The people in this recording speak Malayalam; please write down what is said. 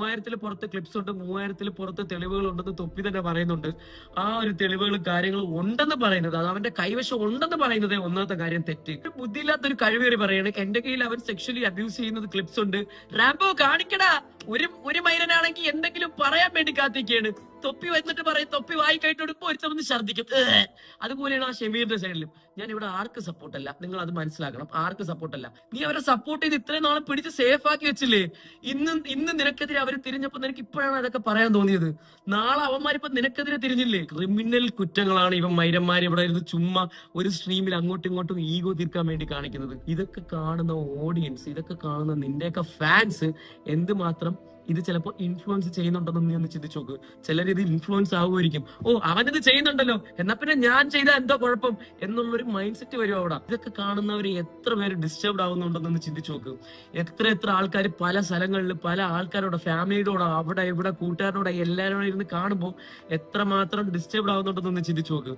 3000-ൽ പുറത്ത് ക്ലിപ്സ് ഉണ്ട്, 3000-ൽ പുറത്ത് തെളിവുകൾ ഉണ്ടെന്ന് തൊപ്പി തന്നെ പറയുന്നുണ്ട്. ആ ഒരു തെളിവുകളും കാര്യങ്ങളും ഉണ്ടെന്ന് പറയുന്നത്, അത് അവന്റെ കൈവശം ഉണ്ടെന്ന് പറയുന്നത് ഒന്നാമത്തെ കാര്യം തെറ്റ്. ഒരു ബുദ്ധിയില്ലാത്തൊരു കഴിവേറി പറയാണ് എന്റെ കയ്യിൽ അവൻ സെക്ഷലി അബ്യൂസ് ചെയ്യുന്നത് ക്ലിപ്സ് ഉണ്ട്. റാംബോ കാണിക്കടാ, ഒരു മൈരനാണെങ്കിൽ എന്തെങ്കിലും പറയാൻ വേണ്ടി കാത്തിരിക്കുകയാണ്. തൊപ്പി വന്നിട്ട് പറയും, തൊപ്പി വായി കയറ്റെടുപ്പോ ഒരുത്തവന്ന് ഛർദ്ദിക്കും. അതുപോലെയാണ് ആ ഷമീറിന്റെ സൈഡിലും. ഞാൻ ഇവിടെ ആർക്ക് സപ്പോർട്ടല്ല, നിങ്ങൾ അത് മനസ്സിലാക്കണം. ആർക്ക് സപ്പോർട്ടല്ല, നീ അവരെ സപ്പോർട്ട് ചെയ്ത് ഇത്രയും നാളെ പിടിച്ച് സേഫ് ആക്കി വെച്ചില്ലേ. ഇന്ന് നിനക്കെതിരെ അവർ തിരിഞ്ഞപ്പോ നിനക്ക് ഇപ്പോഴാണ് അതൊക്കെ പറയാൻ തോന്നിയത്. നാളെ അവന്മാരിപ്പോ നിനക്കെതിരെ തിരിഞ്ഞില്ലേ. ക്രിമിനൽ കുറ്റങ്ങളാണ് ഇവൻ മൈരന്മാർ ഇവിടെ ഇരുന്ന് ചുമ്മാ ഒരു സ്ട്രീമിൽ അങ്ങോട്ടും ഇങ്ങോട്ടും ഈഗോ തീർക്കാൻ വേണ്ടി കാണിക്കുന്നത്. ഇതൊക്കെ കാണുന്ന ഓഡിയൻസ്, ഇതൊക്കെ കാണുന്ന നിന്റെയൊക്കെ ഫാൻസ് എന്തുമാത്രം ഇത് ചിലപ്പോ ഇൻഫ്ലുവൻസ് ചെയ്യുന്നുണ്ടെന്ന് നീ ഒന്ന് ചിന്തിച്ചു നോക്ക്. ചിലർ ഇത് ഇൻഫ്ലുവൻസ് ആവുമായിരിക്കും. ഓ, അവനിത് ചെയ്യുന്നുണ്ടല്ലോ, എന്നാ പിന്നെ ഞാൻ ചെയ്ത എന്തോ കുഴപ്പം എന്നുള്ളൊരു മൈൻഡ് സെറ്റ് വരും അവിടെ. ഇതൊക്കെ കാണുന്നവർ എത്ര പേര് ഡിസ്റ്റർബ്ഡ് ആവുന്നുണ്ടെന്നൊന്ന് ചിന്തിച്ചു നോക്ക്. എത്ര ആൾക്കാർ പല സ്ഥലങ്ങളിൽ പല ആൾക്കാരോട്, ഫാമിലിയോടോ അവിടെ ഇവിടെ കൂട്ടുകാരോടെ എല്ലാവരോടും ഇരുന്ന് കാണുമ്പോൾ എത്രമാത്രം ഡിസ്റ്റർബ്ഡ് ആവുന്നുണ്ടെന്നൊന്ന് ചിന്തിച്ചു നോക്ക്.